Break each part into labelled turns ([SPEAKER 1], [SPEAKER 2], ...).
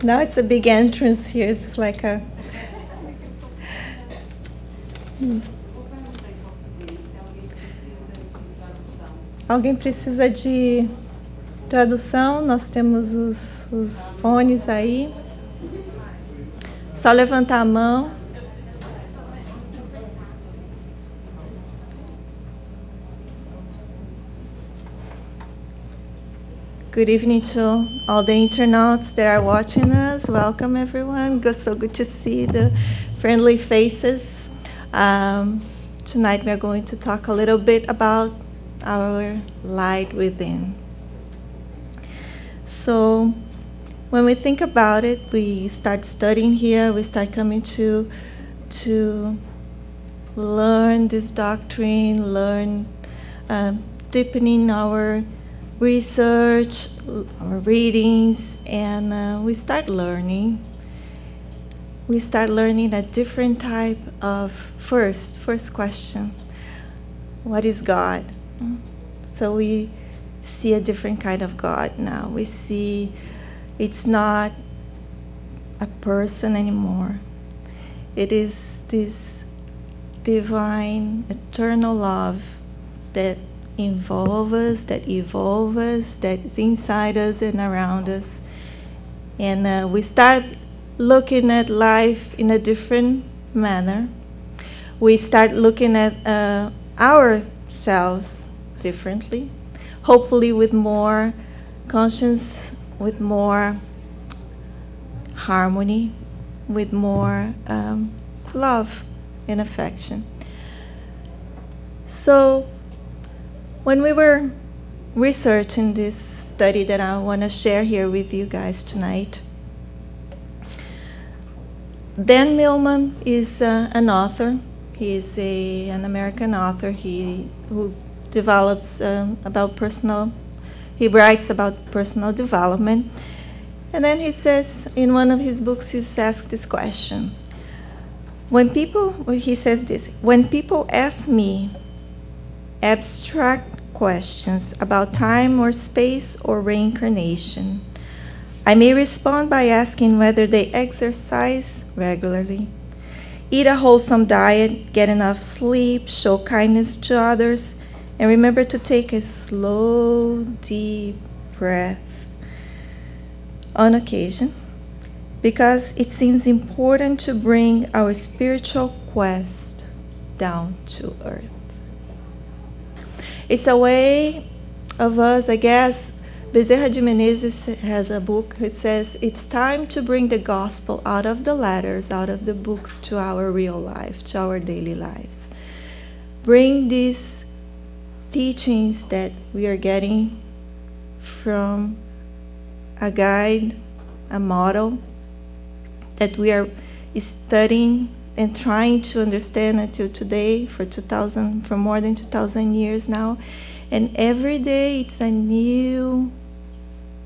[SPEAKER 1] Now it's a big entrance here. It's just like a... Alguém precisa de tradução? Nós temos os fones aí. Só levantar a mão. Good evening to all the internauts that are watching us. Welcome, everyone. So good to see the friendly faces. Tonight we are going to talk a little bit about our light within. So when we think about it, we start studying here, we start coming to learn this doctrine, learn, deepening our research, our readings, and we start learning. We start learning a different type of first question. What is God? So we see a different kind of God now. We see it's not a person anymore. It is this divine, eternal love that involves us, that evolves us, that is inside us and around us. And we start looking at life in a different manner. We start looking at ourselves differently, hopefully with more conscience, with more harmony, with more love and affection. So when we were researching this study that I want to share here with you guys tonight, Dan Millman is an author. He is an American author who develops he writes about personal development. And then he says, in one of his books, he's asked this question. He says this, when people ask me abstract questions about time or space or reincarnation, I may respond by asking whether they exercise regularly, eat a wholesome diet, get enough sleep, show kindness to others, and remember to take a slow, deep breath on occasion, because it seems important to bring our spiritual quest down to earth. It's a way of us, I guess. Bezerra de Menezes has a book that says it's time to bring the gospel out of the letters, out of the books, to our real life, to our daily lives. Bring these teachings that we are getting from a guide, a model that we are studying and trying to understand until today for more than 2,000 years now. And every day it's a new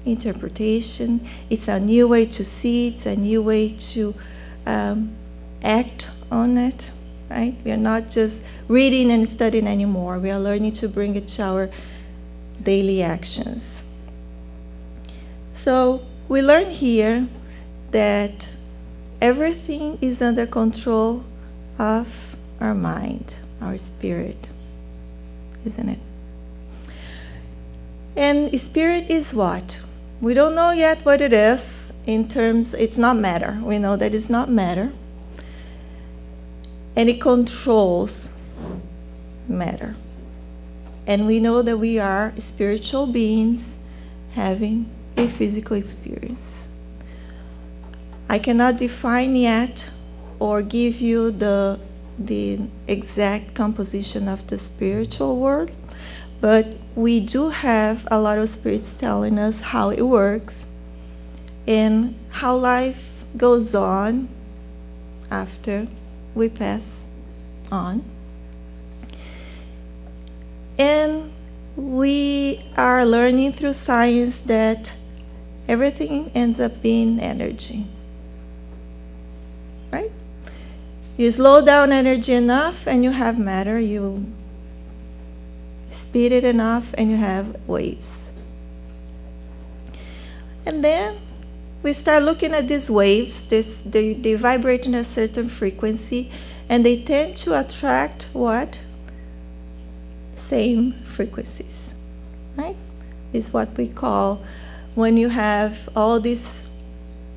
[SPEAKER 1] interpretation, it's a new way to see, it's a new way to act on it, right? We are not just reading and studying anymore. We are learning to bring it to our daily actions. So we learn here that everything is under control of our mind, our spirit, isn't it? And spirit is what? We don't know yet what it is in terms, it's not matter. We know that it's not matter. And it controls matter. And we know that we are spiritual beings having a physical experience. I cannot define yet or give you the exact composition of the spiritual world, but we do have a lot of spirits telling us how it works and how life goes on after we pass on. And we are learning through science that everything ends up being energy, right? You slow down energy enough and you have matter. You speed it enough and you have waves. And then we start looking at these waves. They vibrate in a certain frequency, and they tend to attract what? Same frequencies, right? Is what we call, when you have all these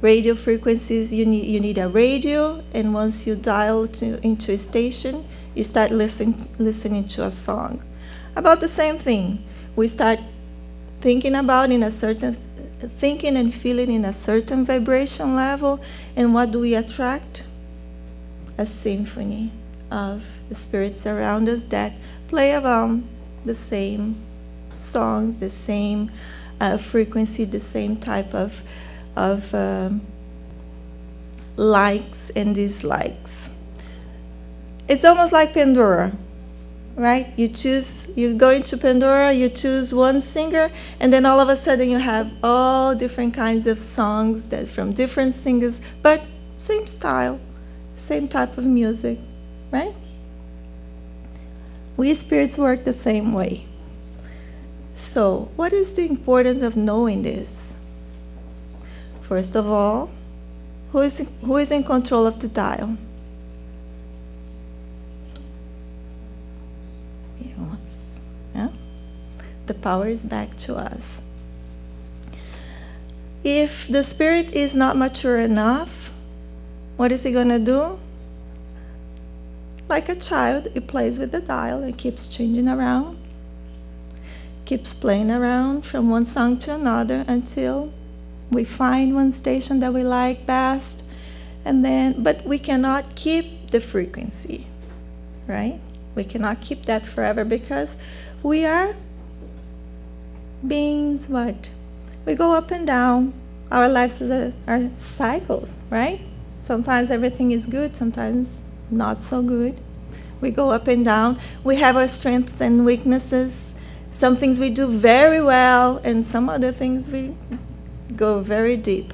[SPEAKER 1] radio frequencies, you need a radio, and once you dial into a station, you start listening to a song. About the same thing. We start thinking and feeling in a certain vibration level, and what do we attract? A symphony of the spirits around us that play around the same songs, the same frequency, the same type of likes and dislikes. It's almost like Pandora, right? You go into Pandora, you choose one singer, and then all of a sudden you have all different kinds of songs that from different singers, but same style, same type of music, right? We spirits work the same way. So, what is the importance of knowing this? First of all, who is in control of the dial? Yeah? The power is back to us. If the spirit is not mature enough, what is he going to do? Like a child, he plays with the dial and keeps changing around, keeps playing around from one song to another until we find one station that we like best, but we cannot keep the frequency, right? We cannot keep that forever because we are beings, what? We go up and down. Our lives are cycles, right? Sometimes everything is good, sometimes not so good. We go up and down. We have our strengths and weaknesses. Some things we do very well, and some other things we go very deep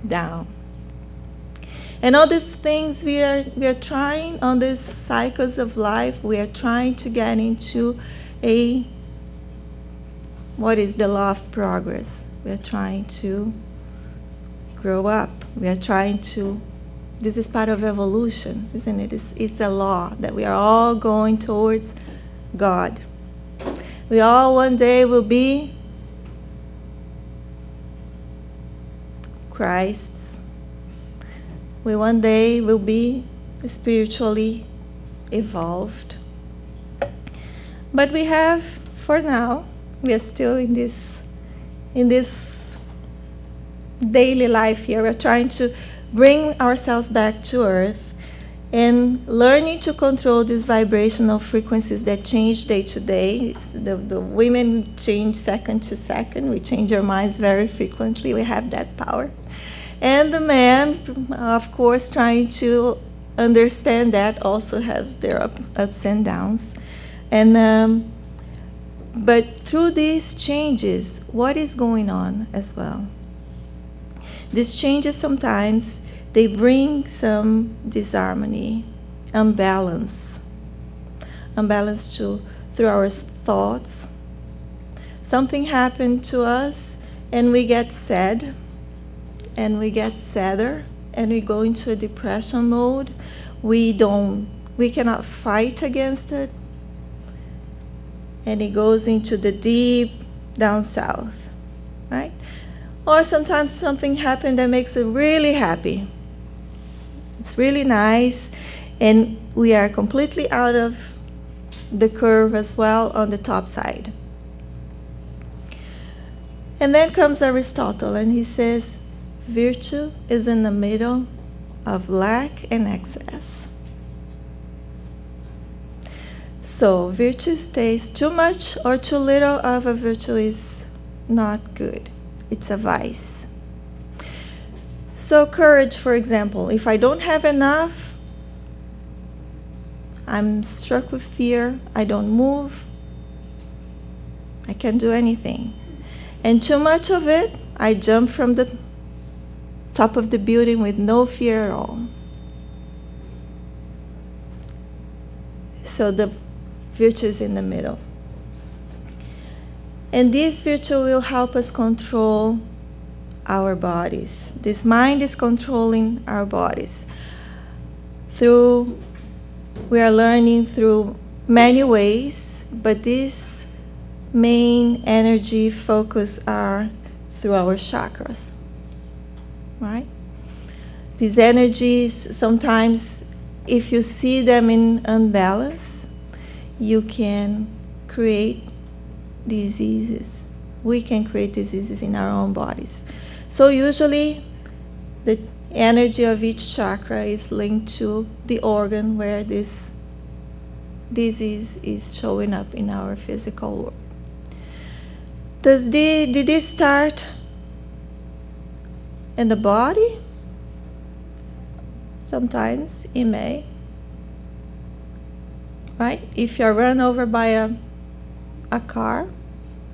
[SPEAKER 1] down. And all these things we are trying, on these cycles of life, we are trying to get into what is the law of progress. We are trying to grow up. We are trying to, this is part of evolution, isn't it? It's a law that we are all going towards God. We all one day will be Christ's. We one day will be spiritually evolved. But we have, for now, we are still in this daily life here. We're trying to bring ourselves back to earth and learning to control these vibrational frequencies that change day to day. The women change second to second. We change our minds very frequently. We have that power. And the men, of course, trying to understand that, also have their ups and downs. But through these changes, what is going on as well? These changes sometimes, they bring some disharmony, imbalance through our thoughts. Something happened to us, and we get sad, and we get sadder, and we go into a depression mode. We cannot fight against it, and it goes into the deep down south, right? Or sometimes something happened that makes us really happy. It's really nice, and we are completely out of the curve as well on the top side. And then comes Aristotle, and he says, virtue is in the middle of lack and excess. So virtue stays, too much or too little of a virtue is not good. It's a vice. So courage, for example, if I don't have enough, I'm struck with fear, I don't move, I can't do anything. And too much of it, I jump from the top of the building with no fear at all. So the virtue is in the middle. And this virtue will help us control our bodies. This mind is controlling our bodies. We are learning through many ways, but this main energy focus are through our chakras, right? These energies, sometimes if you see them in unbalance, you can create diseases. We can create diseases in our own bodies. So usually the energy of each chakra is linked to the organ where this disease is showing up in our physical world. Did it start in the body? Sometimes it may. Right? If you're run over by a car,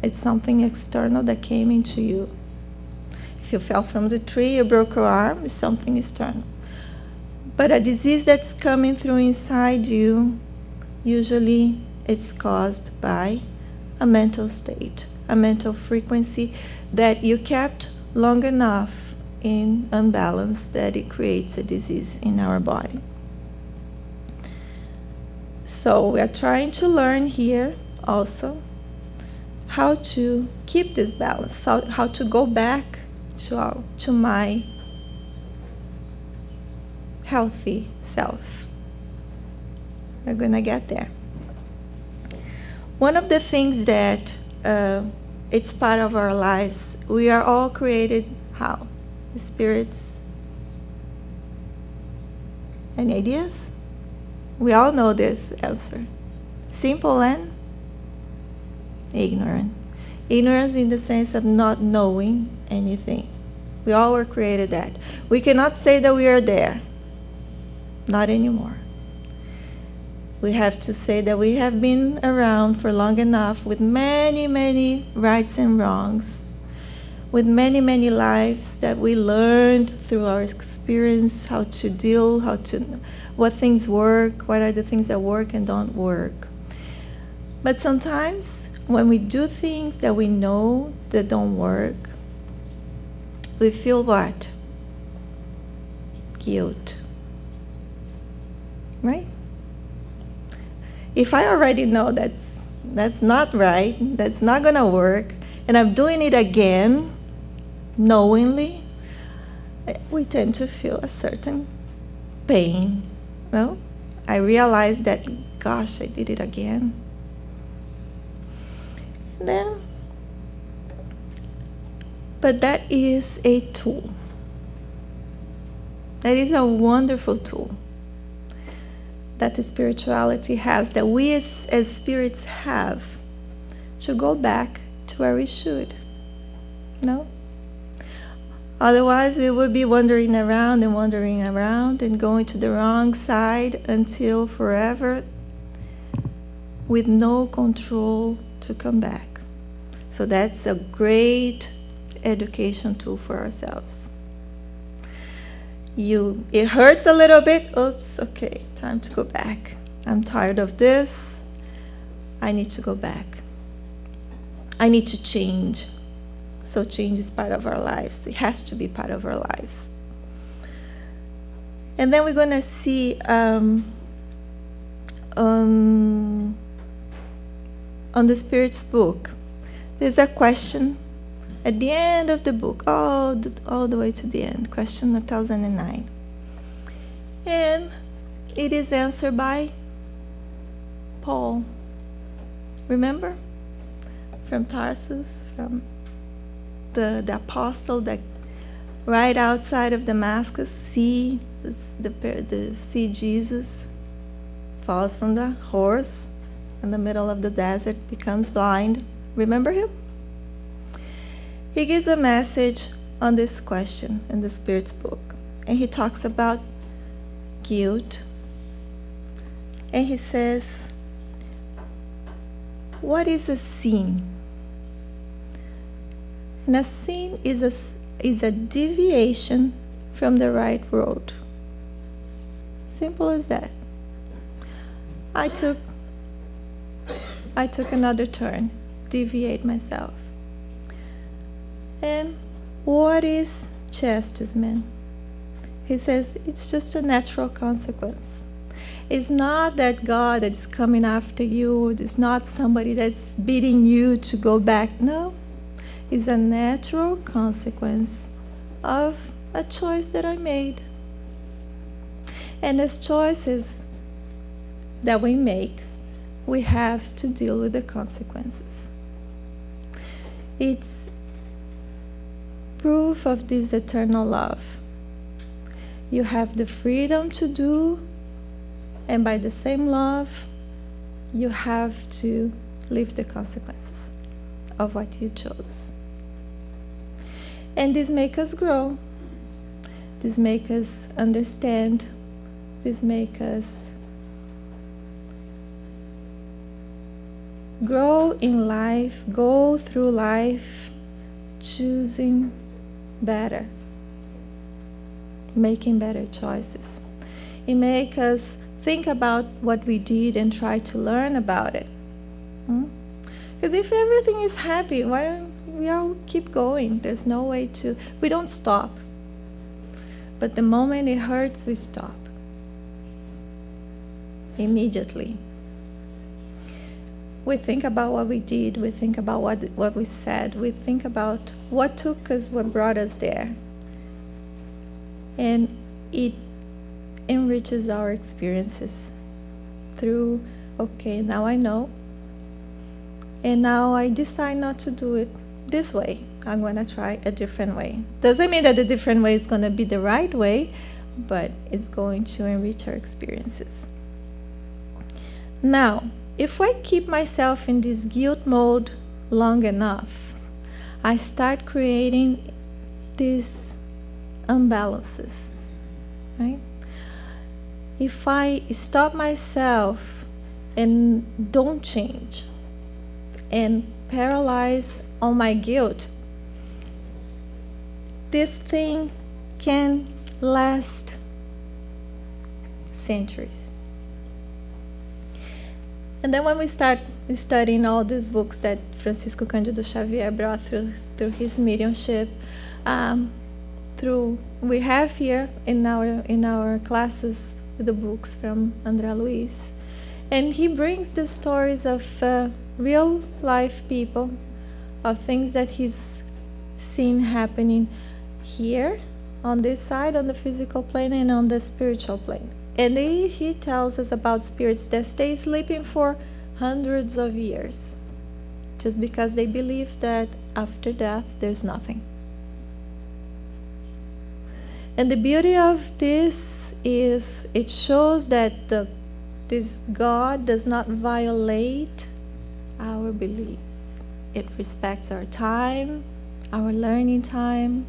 [SPEAKER 1] it's something external that came into you. If you fell from the tree, you broke your arm, it's something external. But a disease that's coming through inside you, usually it's caused by a mental state, a mental frequency that you kept long enough in unbalance that it creates a disease in our body. So we are trying to learn here also how to keep this balance, how to go back to my healthy self. We're going to get there. One of the things that it's part of our lives, we are all created how? Spirits. Any ideas? We all know this answer. Simple and ignorant. Ignorance in the sense of not knowing anything. We all were created that. We cannot say that we are there. Not anymore. We have to say that we have been around for long enough with many, many rights and wrongs, with many, many lives that we learned through our experience how to deal, what things work, what are the things that work and don't work. But sometimes when we do things that we know that don't work, we feel what? Guilt. Right? If I already know that's not right, that's not going to work, and I'm doing it again, knowingly, we tend to feel a certain pain. No? I realize that, gosh, I did it again. And then, but that is a tool. That is a wonderful tool that the spirituality has, that we as spirits have, to go back to where we should. No? Otherwise, we would be wandering around and going to the wrong side until forever with no control to come back. So that's a great education tool for ourselves. It hurts a little bit. Oops, okay, time to go back. I'm tired of this. I need to go back. I need to change. So change is part of our lives. It has to be part of our lives. And then we're going to see on the Spirit's book, there's a question at the end of the book, all the way to the end, question 1009. And it is answered by Paul. Remember? From Tarsus, from the apostle that right outside of Damascus see Jesus, falls from the horse in the middle of the desert, becomes blind. Remember him? He gives a message on this question in the Spirit's book. And he talks about guilt. And he says, what is a sin? And a sin is a deviation from the right road. Simple as that. I took another turn, deviate myself. And what is chastisement? He says it's just a natural consequence. It's not that God is coming after you. It's not somebody that's beating you to go back. No, it's a natural consequence of a choice that I made. And as choices that we make, we have to deal with the consequences. It's proof of this eternal love. You have the freedom to do, and by the same love, you have to live the consequences of what you chose. And this makes us grow. This makes us understand. This makes us grow in life, go through life, choosing better, making better choices. It makes us think about what we did and try to learn about it. Because if everything is happy, why we all keep going? There's no way to, we don't stop. But the moment it hurts, we stop. Immediately. We think about what we did, we think about what we said, we think about what took us, what brought us there. And it enriches our experiences through, okay, now I know, and now I decide not to do it this way. I'm going to try a different way. Doesn't mean that the different way is going to be the right way, but it's going to enrich our experiences. Now, if I keep myself in this guilt mode long enough, I start creating these imbalances, right? If I stop myself and don't change and paralyze on my guilt, this thing can last centuries. And then when we start studying all these books that Francisco Cândido Xavier brought through his mediumship, we have here in our classes the books from André Luiz, and he brings the stories of real life people, of things that he's seen happening here on this side, on the physical plane, and on the spiritual plane. And he tells us about spirits that stay sleeping for hundreds of years, just because they believe that after death there's nothing. And the beauty of this is it shows that this God does not violate our beliefs. It respects our time, our learning time.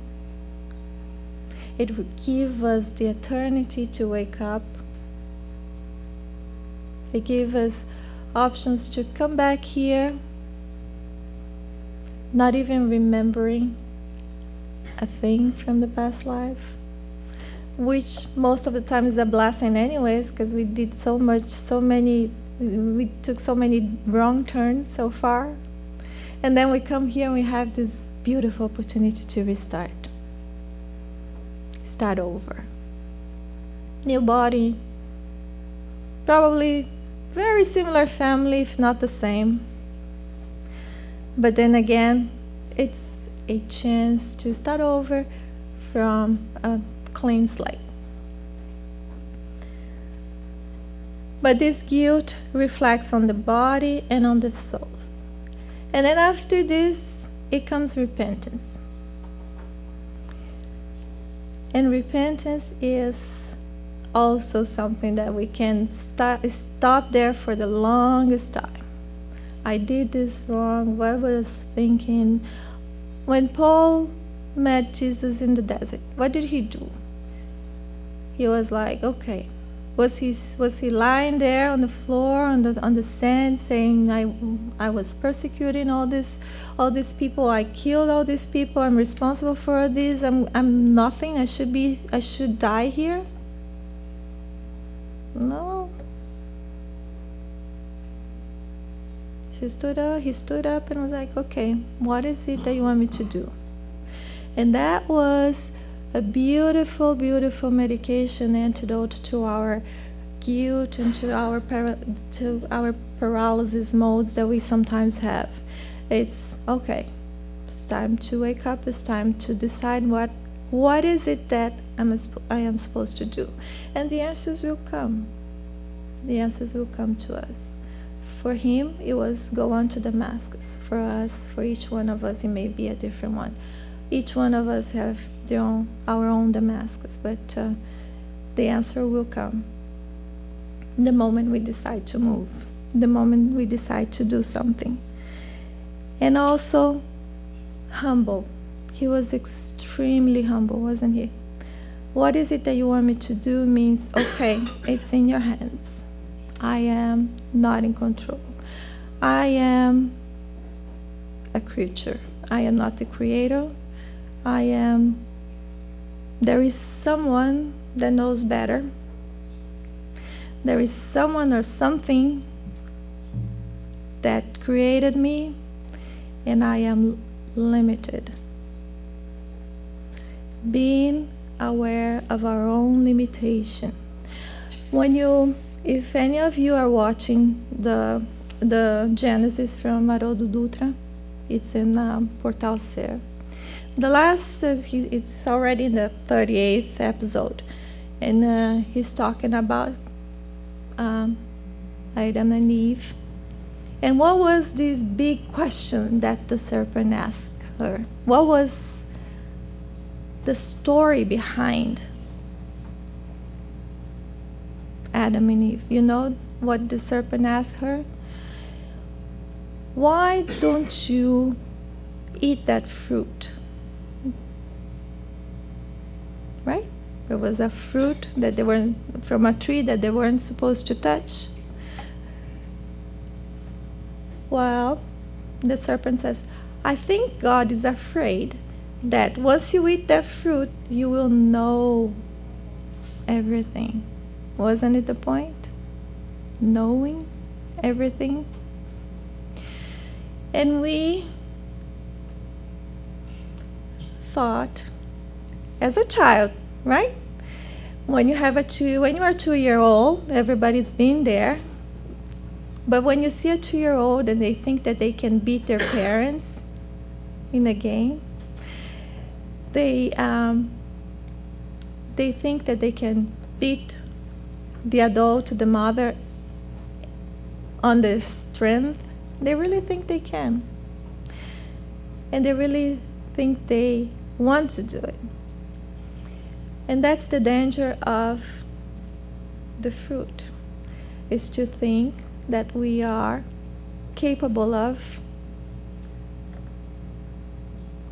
[SPEAKER 1] It will give us the eternity to wake up. It gives us options to come back here, not even remembering a thing from the past life, which most of the time is a blessing anyways, because we did we took so many wrong turns so far. And then we come here and we have this beautiful opportunity to restart. Start over. New body, probably very similar family, if not the same. But then again, it's a chance to start over from a clean slate. But this guilt reflects on the body and on the soul. And then after this, it comes repentance. And repentance is also something that we can stop there for the longest time. I did this wrong. What was I thinking? When Paul met Jesus in the desert, what did he do? He was like, okay. Was he lying there on the floor, on the sand, saying, I was persecuting all these people, I killed all these people, I'm responsible for this, I'm nothing, I should die here? No. He stood up and was like, okay, what is it that you want me to do? And that was a beautiful, beautiful medication antidote to our guilt and to our paralysis modes that we sometimes have. It's okay. It's time to wake up. It's time to decide what is it that I am supposed to do. And the answers will come. The answers will come to us. For him, it was go on to Damascus. For us, for each one of us, it may be a different one. Each one of us have our own Damascus, but the answer will come the moment we decide to move, the moment we decide to do something. And also humble. He was extremely humble, wasn't he? What is it that you want me to do means, okay, it's in your hands. I am not in control. I am a creature. I am not the creator. There is someone that knows better. There is someone or something that created me, and I am limited. Being aware of our own limitation. If any of you are watching the Genesis from Haroldo Dutra, it's in Portal Ser. The last, it's already in the 38th episode, and he's talking about Adam and Eve. And what was this big question that the serpent asked her? What was the story behind Adam and Eve? You know what the serpent asked her? Why don't you eat that fruit? Right? There was a fruit that they weren't from a tree that they weren't supposed to touch. Well, the serpent says, I think God is afraid that once you eat that fruit, you will know everything. Wasn't it the point? Knowing everything. And we thought, as a child, right? When you are 2-year-old, everybody's been there. But when you see a 2-year-old and they think that they can beat their parents in a game, they think that they can beat the adult, the mother, on their strength. They really think they can. And they really think they want to do it. And that's the danger of the fruit, is to think that we are capable of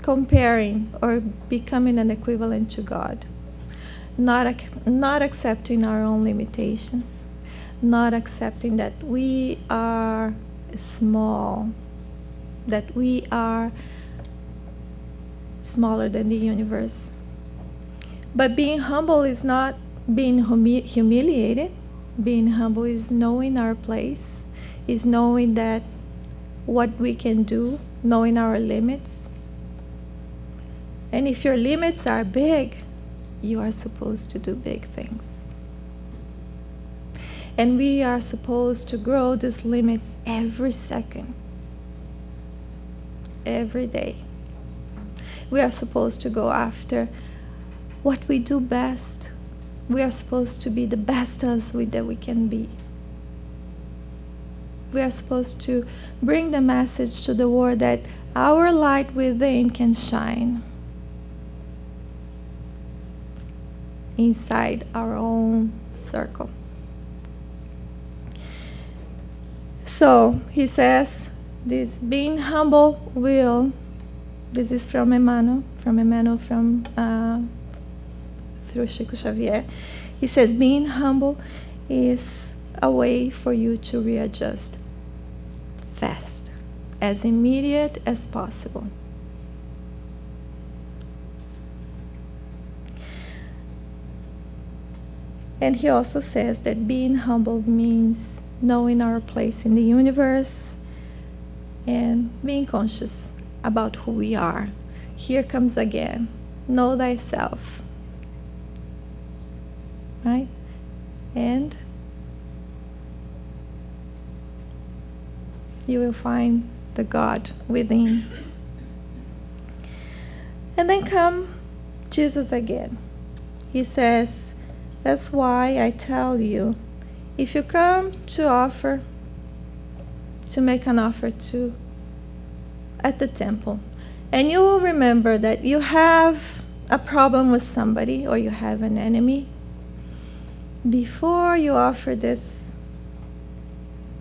[SPEAKER 1] comparing or becoming an equivalent to God, not accepting our own limitations, not accepting that we are small, that we are smaller than the universe. But being humble is not being humiliated. Being humble is knowing our place, is knowing that what we can do, knowing our limits. And if your limits are big, you are supposed to do big things. And we are supposed to grow these limits every second, every day. We are supposed to go after what we do best. We are supposed to be the best us that we can be. We are supposed to bring the message to the world that our light within can shine inside our own circle. So he says, this being humble will, this is from Emmanuel through Chico Xavier. He says, being humble is a way for you to readjust fast, as immediate as possible. And he also says that being humble means knowing our place in the universe and being conscious about who we are here comes again. Know thyself. Right? And you will find the God within. And then come Jesus again. He says, that's why I tell you, if you come to make an offer at the temple, and you will remember that you have a problem with somebody or you have an enemy, before you offer this,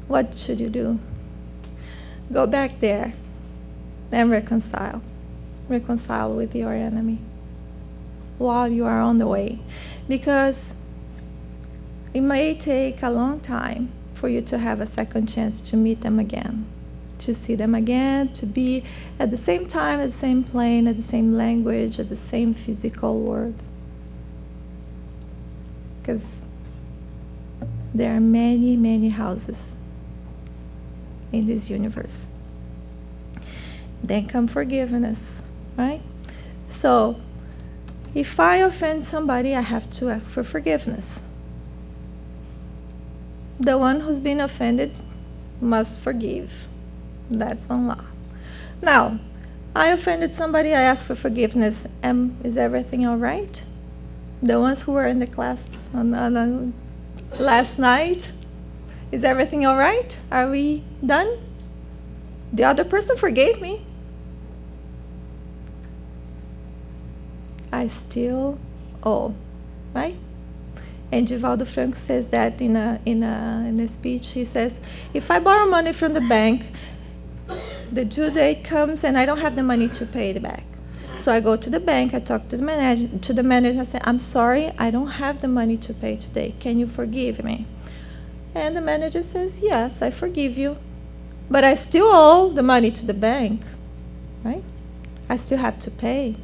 [SPEAKER 1] what should you do? Go back there and reconcile. Reconcile with your enemy while you are on the way. Because it may take a long time for you to have a second chance to meet them again, to see them again, to be at the same time, at the same plane, at the same language, at the same physical world. Because there are many, many houses in this universe. Then come forgiveness, right? So, if I offend somebody, I have to ask for forgiveness. The one who's been offended must forgive. That's one law. Now, I offended somebody, I ask for forgiveness. Is everything all right? The ones who were in the class on last night, is everything all right? Are we done? The other person forgave me. I still owe, right? And Divaldo Franco says that in a speech. He says, if I borrow money from the bank, the due date comes and I don't have the money to pay it back. So I go to the bank, I talk to the manager, I say, I'm sorry, I don't have the money to pay today. Can you forgive me? And the manager says, yes, I forgive you. But I still owe the money to the bank, right? I still have to pay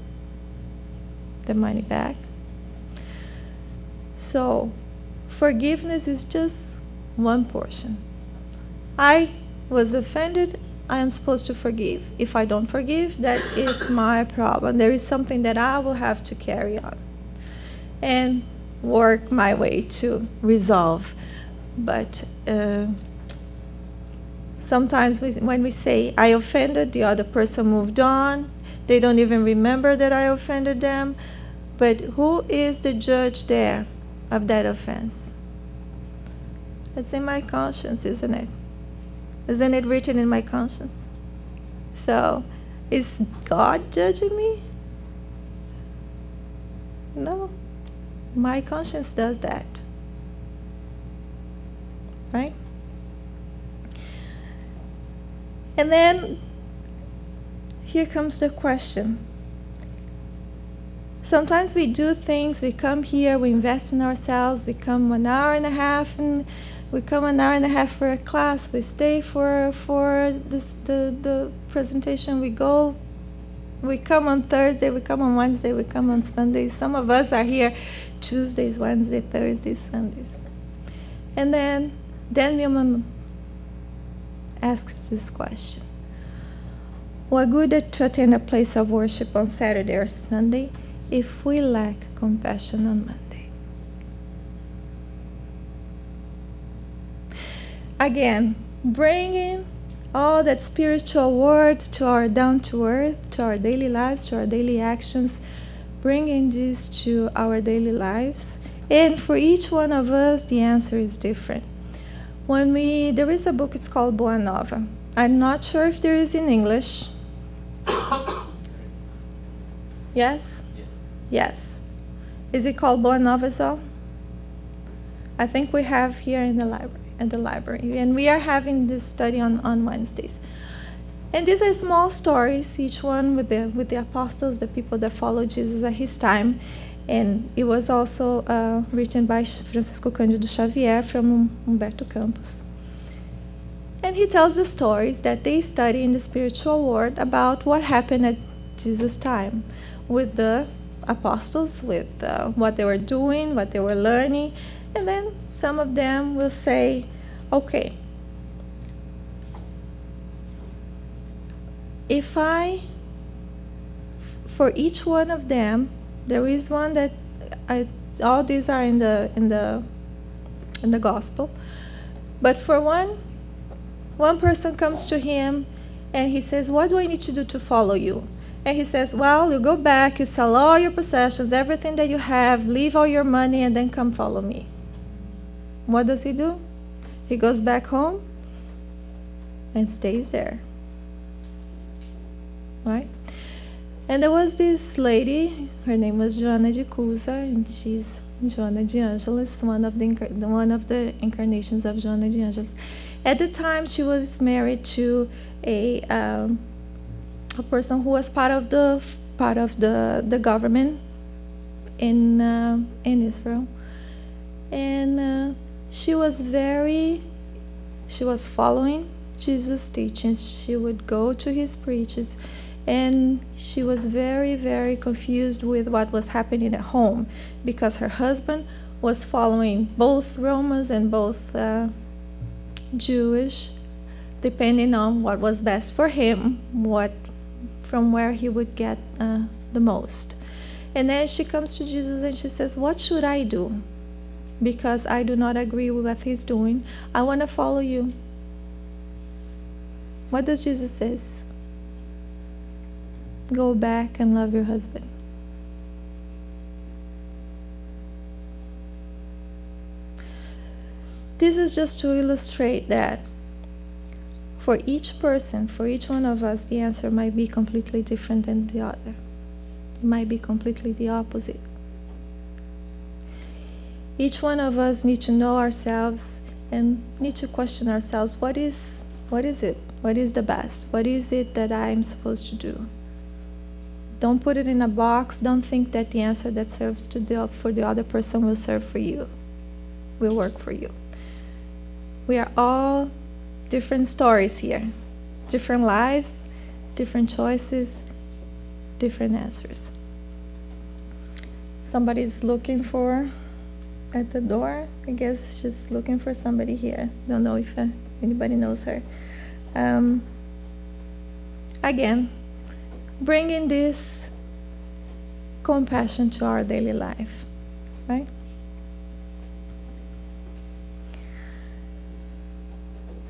[SPEAKER 1] the money back. So forgiveness is just one portion. I was offended, I am supposed to forgive. If I don't forgive, that is my problem. There is something that I will have to carry on and work my way to resolve. But sometimes when we say, I offended, the other person moved on, they don't even remember that I offended them. But who is the judge there of that offense? It's in my conscience, isn't it? Isn't it written in my conscience? So, is God judging me? No. My conscience does that. Right? And then, here comes the question. Sometimes we do things, we come here, we invest in ourselves, we come 1 hour and a half, and we come 1 hour and a half for a class, we stay for the presentation, we come on Thursday, we come on Wednesday, we come on Sunday. Some of us are here Tuesdays, Wednesdays, Thursdays, Sundays. And then Milman asks this question. What good to attend a place of worship on Saturday or Sunday if we lack compassion on Monday? Again, bringing all that spiritual word to our down-to-earth, to our daily lives, to our daily actions, bringing this to our daily lives. And for each one of us, the answer is different. There is a book, it's called Boa Nova. I'm not sure if there is in English. Yes? Yes. Is it called Boa Nova as well? I think we have here in the library. And we are having this study on Wednesdays. And these are small stories, each one with the apostles, the people that followed Jesus at his time. And it was also written by Francisco Cândido Xavier from Humberto Campos. And he tells the stories that they study in the spiritual world about what happened at Jesus' time with the apostles, with what they were doing, what they were learning. And then some of them will say, okay, if I for each one of them, there is one that all these are in the gospel. But for one person comes to him and he says, "What do I need to do to follow you?" And he says, "Well, you go back, you sell all your possessions, everything that you have, leave all your money, and then come follow me." What does he do? He goes back home and stays there. Right? And there was this lady, her name was Joana de Cusa, and she's Joana de Angelis, one of the incarnations of Joana de Angelis. At the time, she was married to a person who was part of the government in Israel, and she was following Jesus' teachings. She would go to his preachers, and she was very, very confused with what was happening at home, because her husband was following both Romans and both Jewish, depending on what was best for him, from where he would get the most. And then she comes to Jesus and she says, "What should I do? Because I do not agree with what he's doing. I want to follow you." What does Jesus say? Go back and love your husband. This is just to illustrate that for each person, for each one of us, the answer might be completely different than the other. It might be completely the opposite. Each one of us need to know ourselves and need to question ourselves, what is it? What is the best? What is it that I'm supposed to do? Don't put it in a box. Don't think that the answer that serves for the other person will serve for you, will work for you. We are all different stories here, different lives, different choices, different answers. Somebody's looking at the door. I guess she's looking for somebody here. Don't know if anybody knows her. Again, bringing this compassion to our daily life, right?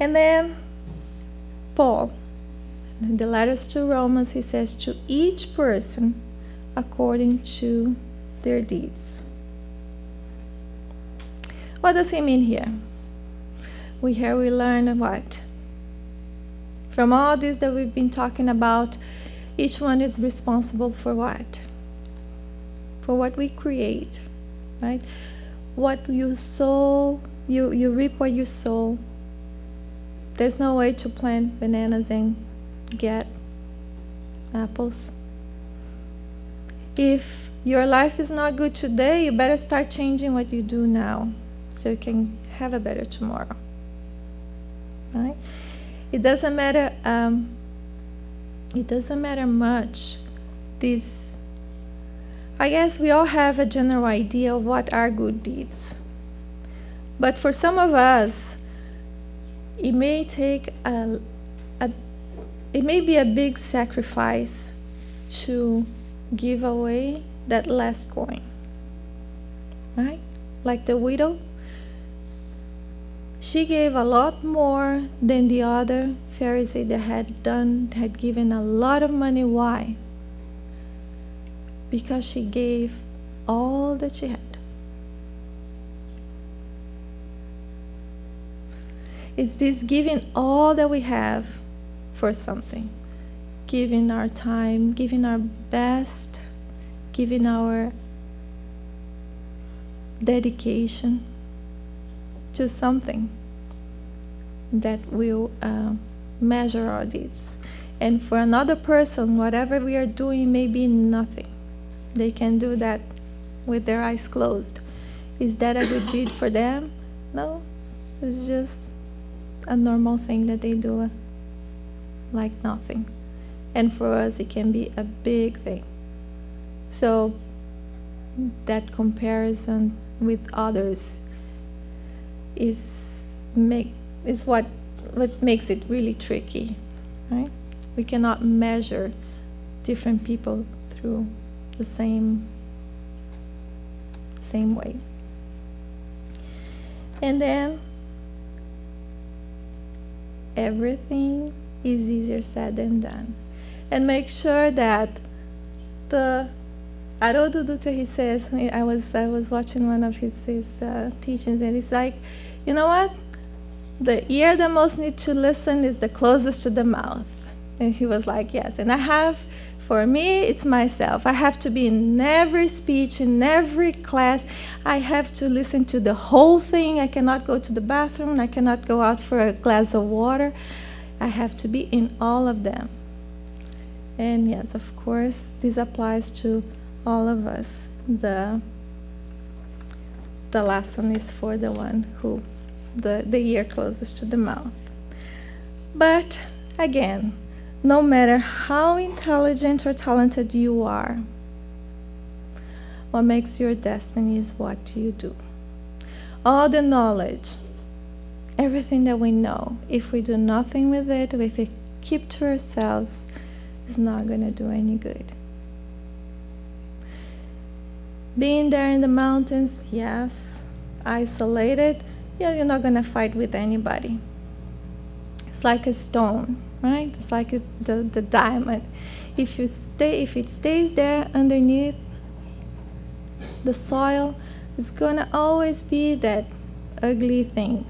[SPEAKER 1] And then Paul, in the letters to Romans, he says, to each person according to their deeds. What does he mean here? We learn what? From all this that we've been talking about, each one is responsible for what? For what we create, right? What you sow, you reap what you sow. There's no way to plant bananas and get apples. If your life is not good today, you better start changing what you do now so you can have a better tomorrow. Right? It doesn't matter much. I guess we all have a general idea of what are good deeds. But for some of us, it may take it may be a big sacrifice to give away that last coin, right? Like the widow, she gave a lot more than the other Pharisee that had given a lot of money. Why? Because she gave all that she had. It's this giving all that we have for something. Giving our time, giving our best, giving our dedication to something that will measure our deeds. And for another person, whatever we are doing may be nothing. They can do that with their eyes closed. Is that a good deed for them? No, it's just a normal thing that they do, like nothing. And for us, it can be a big thing. So that comparison with others is what makes it really tricky, right? We cannot measure different people through the same way. And then everything is easier said than done. And make sure that Haroldo Dutra, he says, I was watching one of his teachings, and it's like, you know what? The ear that most needs to listen is the closest to the mouth. And he was like, yes. And for me, it's myself. I have to be in every speech, in every class. I have to listen to the whole thing. I cannot go to the bathroom. I cannot go out for a glass of water. I have to be in all of them. And yes, of course, this applies to all of us. The lesson is for the one who the ear closest to the mouth. But again, no matter how intelligent or talented you are, what makes your destiny is what you do. All the knowledge, everything that we know, if we do nothing with it, if we keep to ourselves, it's not going to do any good. Being there in the mountains, yes. Isolated, yeah, you're not going to fight with anybody. It's like a stone, right? It's like the diamond. If it stays there underneath the soil, it's going to always be that ugly thing.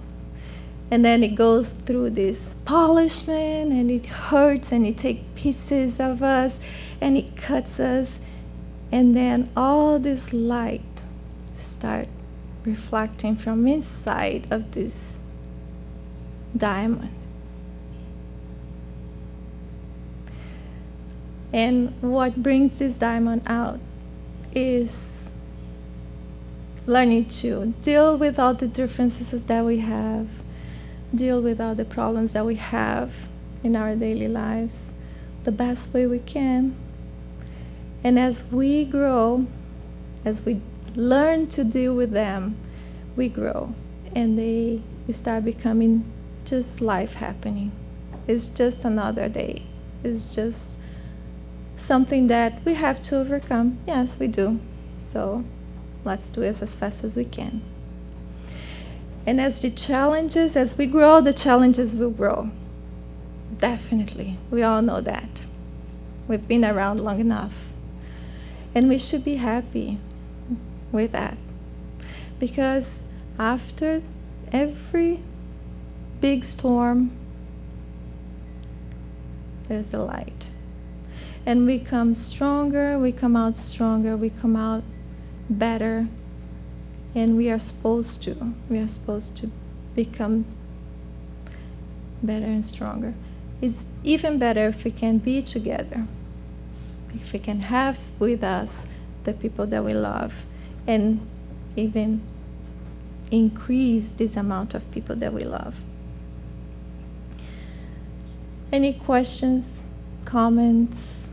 [SPEAKER 1] And then it goes through this polishment, and it hurts, and it takes pieces of us, and it cuts us. And then all this light starts reflecting from inside of this diamond. And what brings this diamond out is learning to deal with all the differences that we have, deal with all the problems that we have in our daily lives the best way we can. And as we grow, as we learn to deal with them, we grow, and they start becoming just life happening. It's just another day. It's just something that we have to overcome. Yes, we do. So let's do it as fast as we can. And as we grow, the challenges will grow. Definitely. We all know that. We've been around long enough. And we should be happy with that. Because after every big storm, there's a light. And we come stronger, we come out stronger, we come out better. And we are supposed to. We are supposed to become better and stronger. It's even better if we can be together. If we can have with us the people that we love, and even increase this amount of people that we love. Any questions, comments,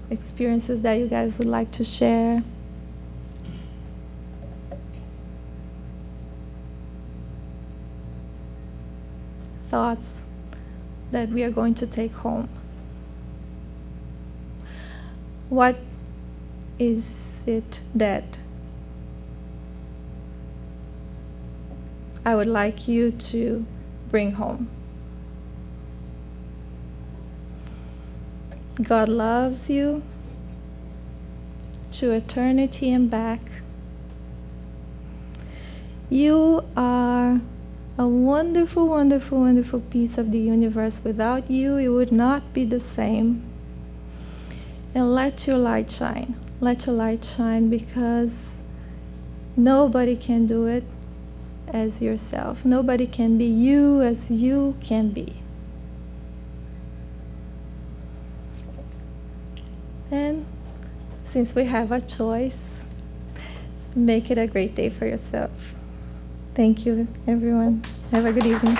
[SPEAKER 1] experiences that you guys would like to share? Thoughts that we are going to take home? What is it that I would like you to bring home? God loves you to eternity and back. You are a wonderful, wonderful, wonderful piece of the universe. Without you, it would not be the same. And let your light shine. Let your light shine, because nobody can do it as yourself. Nobody can be you as you can be. And since we have a choice, make it a great day for yourself. Thank you, everyone. Have a good evening.